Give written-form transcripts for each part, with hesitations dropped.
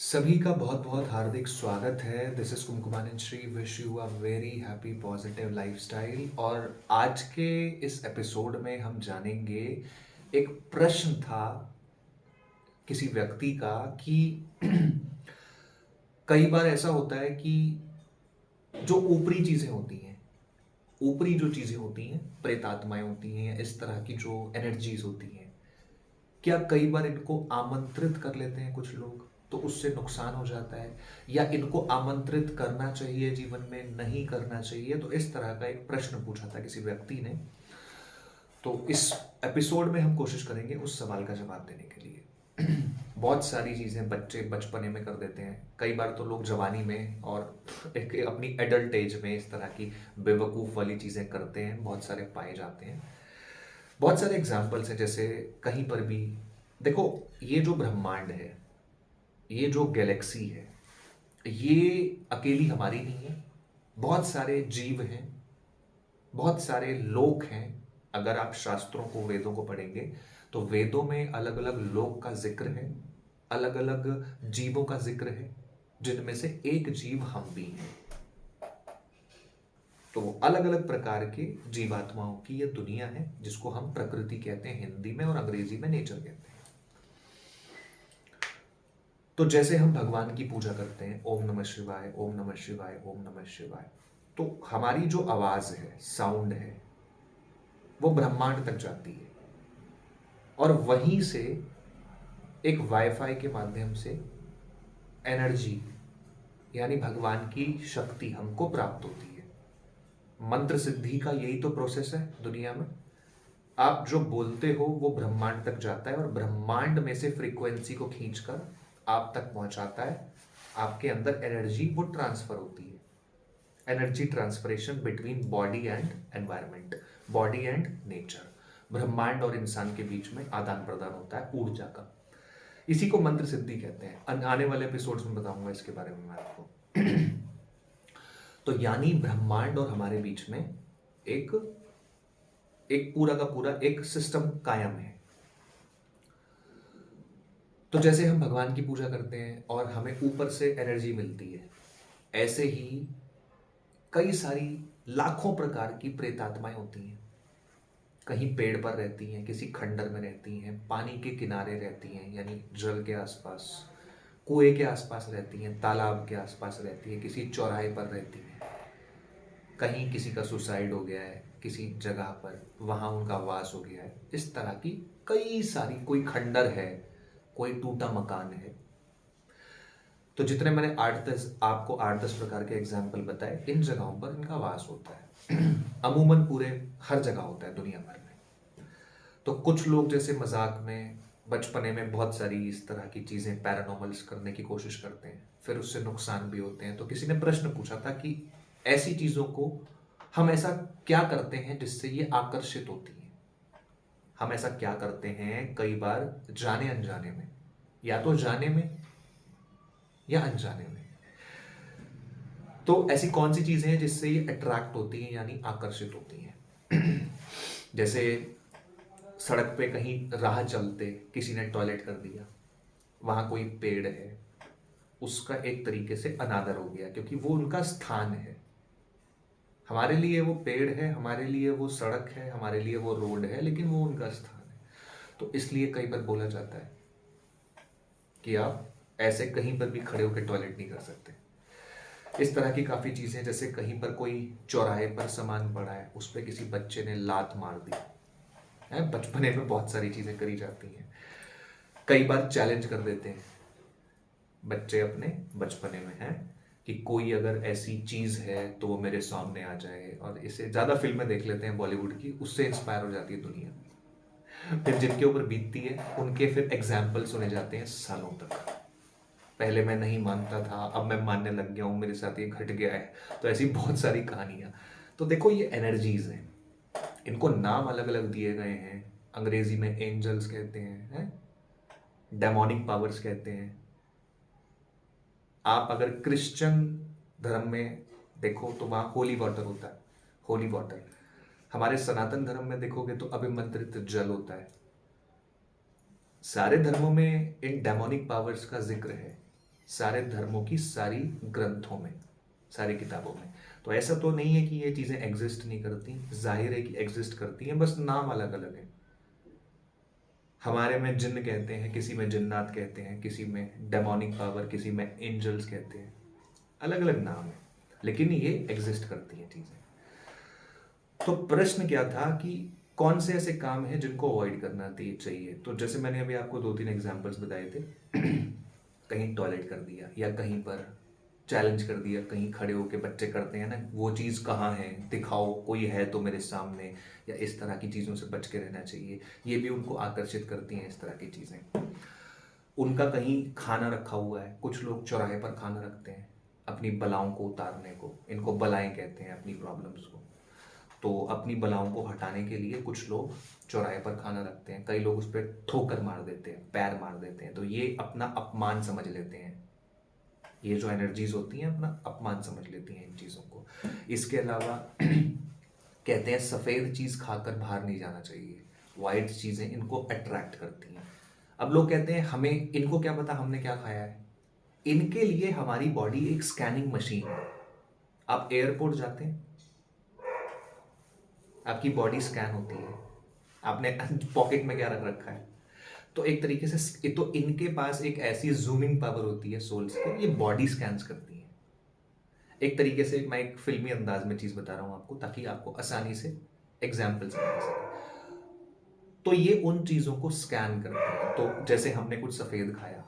सभी का बहुत बहुत हार्दिक स्वागत है। This is Kumkumanan Shri, wish you a very happy positive lifestyle. और आज के इस एपिसोड में हम जानेंगे, एक प्रश्न था किसी व्यक्ति का कि कई बार ऐसा होता है कि जो ऊपरी चीज़ें होती हैं, ऊपरी जो चीज़ें होती हैं, प्रेत आत्माएं होती हैं या इस तरह की जो एनर्जीज होती हैं, क्या कई बार इनको आमंत्रित कर लेते हैं कुछ लोग, तो उससे नुकसान हो जाता है, या इनको आमंत्रित करना चाहिए जीवन में, नहीं करना चाहिए? तो इस तरह का एक प्रश्न पूछा था किसी व्यक्ति ने। तो इस एपिसोड में हम कोशिश करेंगे उस सवाल का जवाब देने के लिए। बहुत सारी चीज़ें बच्चे बचपने में कर देते हैं, कई बार तो लोग जवानी में और एक अपनी एडल्ट एज में इस तरह की बेवकूफ़ वाली चीज़ें करते हैं, बहुत सारे पाए जाते हैं। बहुत सारे एग्जाम्पल्स हैं, जैसे कहीं पर भी देखो, ये जो ब्रह्मांड है, ये जो गैलेक्सी है, ये अकेली हमारी नहीं है। बहुत सारे जीव हैं, बहुत सारे लोक हैं। अगर आप शास्त्रों को, वेदों को पढ़ेंगे तो वेदों में अलग अलग लोक का जिक्र है, अलग अलग जीवों का जिक्र है, जिनमें से एक जीव हम भी हैं। तो अलग अलग प्रकार के जीवात्माओं की यह दुनिया है, जिसको हम प्रकृति कहते हैं हिंदी में, और अंग्रेजी में नेचर कहते हैं। तो जैसे हम भगवान की पूजा करते हैं, ओम नमः शिवाय, ओम नमः शिवाय, ओम नमः शिवाय, तो हमारी जो आवाज है, साउंड है, वो ब्रह्मांड तक जाती है, और वहीं से एक वाईफाई के माध्यम से एनर्जी, यानी भगवान की शक्ति हमको प्राप्त होती है। मंत्र सिद्धि का यही तो प्रोसेस है दुनिया में। आप जो बोलते हो वो ब्रह्मांड तक जाता है, और ब्रह्मांड में से फ्रीक्वेंसी को खींचकर आप तक पहुंचाता है। आपके अंदर एनर्जी वो ट्रांसफर होती है, energy transferation between body and environment, body and nature. ब्रह्मांड और इंसान के बीच में आदान प्रदान होता है ऊर्जा का। इसी को मंत्र सिद्धि कहते हैं। आने वाले एपिसोड्स में बताऊंगा इसके बारे में मैं आपको। तो यानी ब्रह्मांड और हमारे बीच में एक एक पूरा का पूरा एक सिस्टम कायम है। तो जैसे हम भगवान की पूजा करते हैं और हमें ऊपर से एनर्जी मिलती है, ऐसे ही कई सारी लाखों प्रकार की प्रेतात्माएं होती हैं। कहीं पेड़ पर रहती हैं, किसी खंडर में रहती हैं, पानी के किनारे रहती हैं, यानी जल के आसपास, कुएं के आसपास रहती हैं, तालाब के आसपास रहती हैं, किसी चौराहे पर रहती हैं। कहीं किसी का सुसाइड हो गया है किसी जगह पर, वहाँ उनका वास हो गया है। इस तरह की कई सारी, कोई खंडर है, कोई टूटा मकान है। तो जितने मैंने आपको 8-10 प्रकार के एग्जाम्पल बताए, इन जगहों पर इनका वास होता है। अमूमन पूरे हर जगह होता है दुनिया भर में। तो कुछ लोग जैसे मजाक में बचपने में बहुत सारी इस तरह की चीज़ें पैरानॉर्मल्स करने की कोशिश करते हैं, फिर उससे नुकसान भी होते हैं। तो किसी ने प्रश्न पूछा था कि ऐसी चीज़ों को हम ऐसा क्या करते हैं जिससे ये आकर्षित होती हैं। हम ऐसा क्या करते हैं कई बार जाने अनजाने में, या तो जाने में या अनजाने में। तो ऐसी कौन सी चीज़ें हैं जिससे ये अट्रैक्ट होती हैं, यानी आकर्षित होती हैं? जैसे सड़क पे कहीं राह चलते किसी ने टॉयलेट कर दिया, वहां कोई पेड़ है, उसका एक तरीके से अनादर हो गया, क्योंकि वो उनका स्थान है। हमारे लिए वो पेड़ है, हमारे लिए वो सड़क है, हमारे लिए वो रोड है, लेकिन वो उनका स्थान है। तो इसलिए कई बार बोला जाता है कि आप ऐसे कहीं पर भी खड़े होकर टॉयलेट नहीं कर सकते। इस तरह की काफ़ी चीज़ें, जैसे कहीं पर कोई चौराहे पर सामान पड़ा है, उस पर किसी बच्चे ने लात मार दी है। बचपने में बहुत सारी चीज़ें करी जाती हैं। कई बार चैलेंज कर देते हैं बच्चे अपने बचपने में, है कि कोई अगर ऐसी चीज़ है तो वो मेरे सामने आ जाए। और इसे ज़्यादा फिल्में देख लेते हैं बॉलीवुड की, उससे इंस्पायर हो जाती है दुनिया। फिर जिनके ऊपर बीतती है उनके फिर एग्जाम्पल सुने जाते हैं सालों तक। पहले मैं नहीं मानता था, अब मैं मानने लग गया हूँ, मेरे साथ ये घट गया है। तो ऐसी बहुत सारी कहानियाँ। तो देखो, ये एनर्जीज हैं, इनको नाम अलग अलग दिए गए हैं। अंग्रेजी में एंजल्स कहते हैं, डेमोनिक पावर्स कहते हैं। आप अगर क्रिश्चियन धर्म में देखो तो वहाँ होली वाटर होता है, होली वाटर। हमारे सनातन धर्म में देखोगे तो अभिमंत्रित जल होता है। सारे धर्मों में इन डेमोनिक पावर्स का जिक्र है। सारे धर्मों की सारी ग्रंथों में, सारी किताबों में। तो ऐसा तो नहीं है कि ये चीज़ें एग्जिस्ट नहीं करती, जाहिर है कि एग्जिस्ट करती हैं, बस नाम अलग अलग है। हमारे में जिन्न कहते हैं, किसी में जिन्नात कहते हैं, किसी में डेमोनिक पावर, किसी में एंजल्स कहते हैं, अलग अलग नाम है, लेकिन ये एग्जिस्ट करती हैं चीज़ें। तो प्रश्न क्या था कि कौन से ऐसे काम हैं जिनको अवॉइड करना चाहिए। तो जैसे मैंने अभी आपको 2-3 एग्जांपल्स बताए थे कहीं टॉयलेट कर दिया, या कहीं पर चैलेंज कर दिया, कहीं खड़े होके बच्चे करते हैं ना, वो चीज़ कहाँ है, दिखाओ, कोई है तो मेरे सामने, या इस तरह की चीज़ों से बच के रहना चाहिए। ये भी उनको आकर्षित करती हैं इस तरह की चीज़ें। उनका कहीं खाना रखा हुआ है, कुछ लोग चौराहे पर खाना रखते हैं अपनी बलाओं को उतारने को, इनको बलाएं कहते हैं, अपनी प्रॉब्लम्स को। तो अपनी बलाओं को हटाने के लिए कुछ लोग चौराहे पर खाना रखते हैं, कई लोग उस पर ठोकर मार देते हैं, पैर मार देते हैं, तो ये अपना अपमान समझ लेते हैं। ये जो एनर्जीज होती हैं अपना अपमान समझ लेती हैं इन चीज़ों को। इसके अलावा कहते हैं सफ़ेद चीज़ खाकर बाहर नहीं जाना चाहिए, वाइट चीज़ें इनको अट्रैक्ट करती हैं। अब लोग कहते हैं हमें, इनको क्या पता हमने क्या खाया है। इनके लिए हमारी बॉडी एक स्कैनिंग मशीन है। आप एयरपोर्ट जाते हैं, आपकी बॉडी स्कैन होती है, आपने पॉकेट में क्या रख रखा है। तो एक तरीके से तो इनके पास एक ऐसी जूमिंग पावर होती है सोल्स की, ये बॉडी स्कैन्स करती है। एक तरीके से मैं एक फिल्मी अंदाज में चीज़ बता रहा हूँ आपको, ताकि आपको आसानी से एग्जाम्पल समझ सके। तो ये उन चीज़ों को स्कैन करते हैं। तो जैसे हमने कुछ सफ़ेद खाया,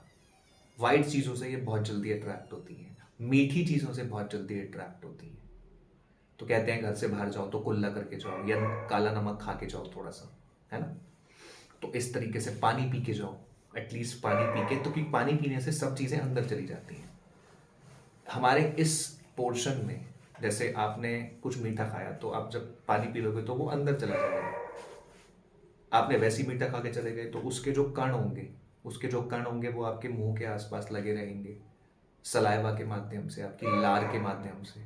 वाइट चीज़ों से ये बहुत जल्दी अट्रैक्ट होती है, मीठी चीज़ों से बहुत जल्दी अट्रैक्ट होती है। तो कहते हैं घर से बाहर जाओ तो कुल्ला करके जाओ, या काला नमक खा के जाओ थोड़ा सा, है ना। तो इस तरीके से पानी पी के जाओ, एटलीस्ट पानी पी के, तो क्योंकि पानी पीने से सब चीज़ें अंदर चली जाती हैं। हमारे इस पोर्शन में, जैसे आपने कुछ मीठा खाया, तो आप जब पानी पी लोगे तो वो अंदर चला जाएगा। आपने वैसी मीठा खा के चले गए तो उसके जो कण होंगे वो आपके मुंह के आसपास लगे रहेंगे, सलाइवा के माध्यम से, आपकी लार के माध्यम से।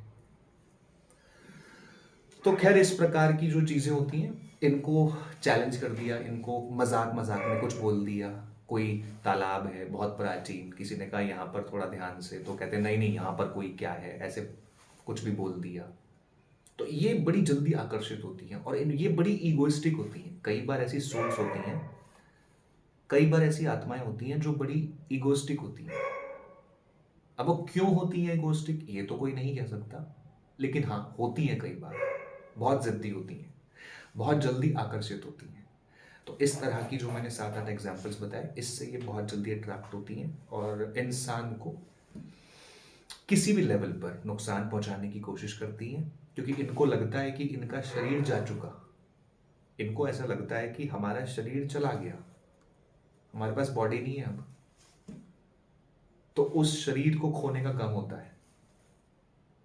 तो खैर इस प्रकार की जो चीज़ें होती हैं, इनको चैलेंज कर दिया, इनको मजाक मजाक में कुछ बोल दिया। कोई तालाब है बहुत प्राचीन, किसी ने कहा यहाँ पर थोड़ा ध्यान से, तो कहते नहीं नहीं यहाँ पर कोई क्या है, ऐसे कुछ भी बोल दिया। तो ये बड़ी जल्दी आकर्षित होती हैं, और ये बड़ी ईगोइस्टिक होती हैं। कई बार ऐसी सोल्स होती हैं, कई बार ऐसी आत्माएं होती हैं जो बड़ी ईगोइस्टिक होती हैं। अब वो क्यों होती है ईगोइस्टिक, ये तो कोई नहीं कह सकता, लेकिन हाँ होती हैं कई बार। बहुत जिद्दी होती हैं, बहुत जल्दी आकर्षित होती हैं। तो इस तरह की जो मैंने 7-8 एग्जाम्पल्स बताए, इससे ये बहुत जल्दी अट्रैक्ट होती हैं और इंसान को किसी भी लेवल पर नुकसान पहुंचाने की कोशिश करती हैं, क्योंकि इनको लगता है कि इनका शरीर जा चुका। इनको ऐसा लगता है कि हमारा शरीर चला गया, हमारे पास बॉडी नहीं है अब। तो उस शरीर को खोने का गम होता है।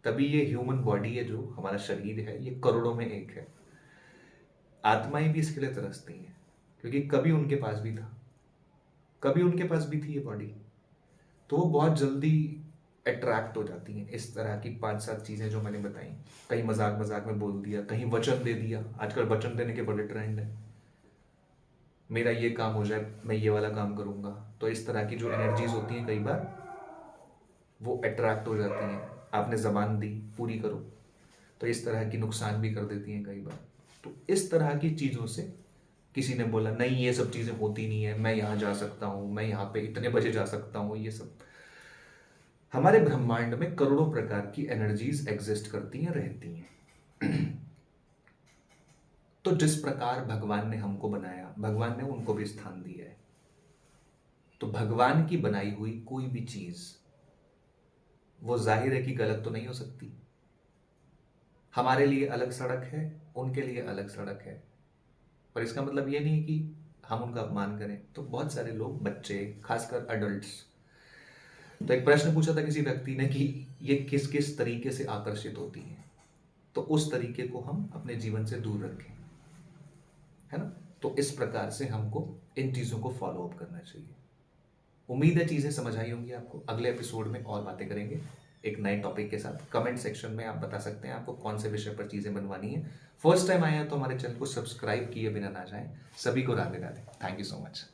तभी ये ह्यूमन बॉडी है, जो हमारा शरीर है, ये करोड़ों में एक है। आत्माएं भी इसके लिए तरसती हैं, क्योंकि कभी उनके पास भी था, कभी उनके पास भी थी ये बॉडी। तो वो बहुत जल्दी अट्रैक्ट हो जाती हैं। इस तरह की 5-7 चीज़ें जो मैंने बताई, कहीं मजाक मजाक में बोल दिया, कहीं वचन दे दिया। आजकल वचन देने के बड़े ट्रेंड है, मेरा ये काम हो जाए, मैं ये वाला काम करूँगा। तो इस तरह की जो एनर्जीज होती हैं, कई बार वो अट्रैक्ट हो जाती हैं। आपने ज़बान दी, पूरी करो, तो इस तरह की नुकसान भी कर देती हैं कई बार। तो इस तरह की चीज़ों से, किसी ने बोला नहीं ये सब चीज़ें होती नहीं है, मैं यहाँ जा सकता हूँ, मैं यहाँ पे इतने बजे जा सकता हूँ, ये सब। हमारे ब्रह्मांड में करोड़ों प्रकार की एनर्जीज एग्जिस्ट करती हैं, रहती हैं। तो जिस प्रकार भगवान ने हमको बनाया, भगवान ने उनको भी स्थान दिया है। तो भगवान की बनाई हुई कोई भी चीज, वो जाहिर है कि गलत तो नहीं हो सकती। हमारे लिए अलग सड़क है, उनके लिए अलग सड़क है, पर इसका मतलब ये नहीं कि हम उनका अपमान करें। तो बहुत सारे लोग, बच्चे, खासकर अडल्ट्स, तो एक प्रश्न पूछा था किसी व्यक्ति ने कि ये किस किस तरीके से आकर्षित होती है, तो उस तरीके को हम अपने जीवन से दूर रखें, है ना। तो इस प्रकार से हमको इन चीज़ों को फॉलो अप करना चाहिए। उम्मीद है चीज़ें समझ आई होंगी आपको। अगले एपिसोड में और बातें करेंगे एक नए टॉपिक के साथ। कमेंट सेक्शन में आप बता सकते हैं आपको कौन से विषय पर चीज़ें बनवानी है। फर्स्ट टाइम आए हैं तो हमारे चैनल को सब्सक्राइब किए बिना ना जाएं। सभी को Radhe Radhe. Thank you so much.